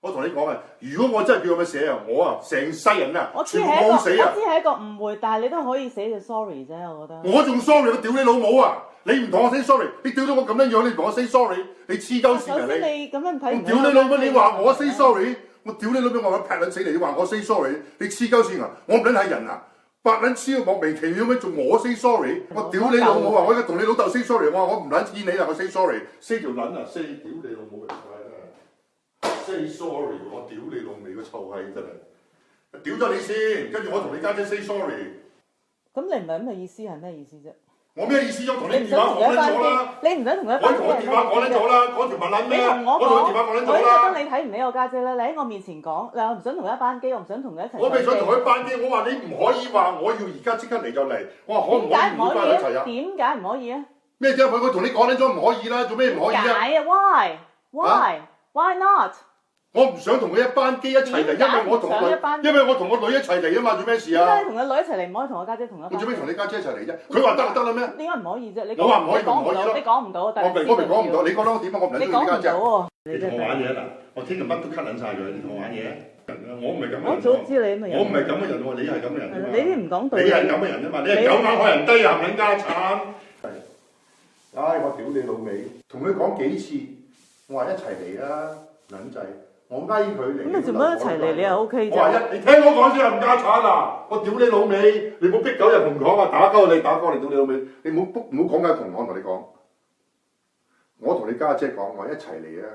我同你講啊，如果我真係叫咁樣寫啊，我啊成世人啊，我知全部冇死啊！我知係一個誤會，但係你都可以寫隻 sorry 啫，我覺得。我仲 sorry，我屌你老母啊！你唔同我 say sorry， 你屌到我咁樣樣，你同我 say sorry， 你黐鳩線啊你！你咁樣睇唔我屌你老母，你話我 say sorry， 我屌你老母，我劈撚死你！你話我 say sorry， 你黐鳩線啊！我唔撚係人啊！白撚黐莫名其妙咁做我 say sorry， 我屌你老母啊！我而家同你老豆 say sorry， 我話我唔撚見你啊！我 say sorry，say 條撚啊 ，say 屌你老母啊！say sorry， 我屌你老味個臭閪真係，屌咗你先，跟住我同你家姐 say sorry。咁你唔係咁嘅意思係咩意思啫？我咩意思啫？同你電話講撚咗啦，你唔想同佢我同我電話講撚咗啦，講條問撚咩？我同我電話講撚咗啦。我覺得你睇唔起我家姐咧，你喺我面前講，你話唔想同佢一班機，我唔想同佢一齊。我未想同佢一班機，我話你唔可以話我要而家即刻嚟就嚟，我話可唔可以唔好翻一齊啊？點解唔可以啊？咩啫？佢同你講撚咗唔可以啦，做咩唔可以啊？解啊 ？Why not？我唔想同佢一班機一齊嚟，因為我同我女一齊嚟啊嘛，做咩事啊？點解你同佢女一齊嚟，唔可以同我家姐同一班？我做咩同你家姐一齊嚟啫？佢話得就得啦咩？點解唔可以啫？你我話唔可以咪唔可以咯。你講唔到，我咪講唔到，你講得我點啊？我唔撚中意你家姐。你同我玩嘢嗱，我聽日乜都 cut 撚晒佢，你同我玩嘢。我唔係咁嘅人。我早知你咁嘅人。我唔係咁嘅人喎，你係咁嘅人啫嘛。你啲唔講道理。你係咁嘅人啫嘛，你係狗眼看人低啊，冚家產。唉，我屌你老味，同佢講幾次，我話一齊嚟啦，撚仔。我拉佢嚟。咁你做乜一齊嚟？你又 OK 啫？我話你聽我講先啊，冚家產啊！我屌你老味，你冇逼狗入紅巷啊！打鳩你，打鳩你，屌你老味！你唔好講緊紅巷同你講。我同你家姐講，我一齊嚟啊，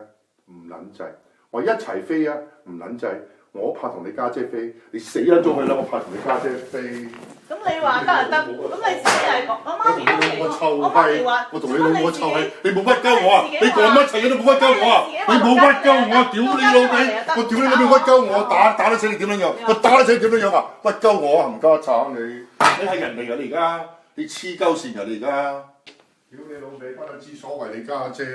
唔撚制。我一齊飛啊，唔撚制。我怕同你家姐飛，你死撚咗佢啦！我怕同你家姐飛。咁你話得就得，咁你自己係講，我媽咪都我臭閪，我同你老母臭閪，你冇屈鳩我啊！你講乜柒嘢都冇屈鳩我啊！你冇屈鳩我啊！屌你老味！我屌你老味屈鳩我，打得死你點樣樣？我打得死你點樣樣啊？屈鳩我啊！冚家鏟你！你係人嚟㗎你而家，你黐鳩線㗎你而家！屌你老味，不能知所謂你家姐。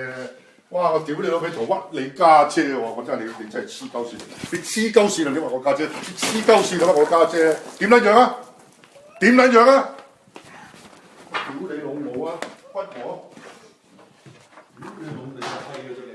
哇！我屌你老味，同屈你家姐喎！我真係你真係黐鳩線，你黐鳩線啊！你話我家姐，你黐鳩線啊！我家姐點撚樣啊？點撚樣啊？屌你老母啊！屈我！屌你老味，係嘅啫。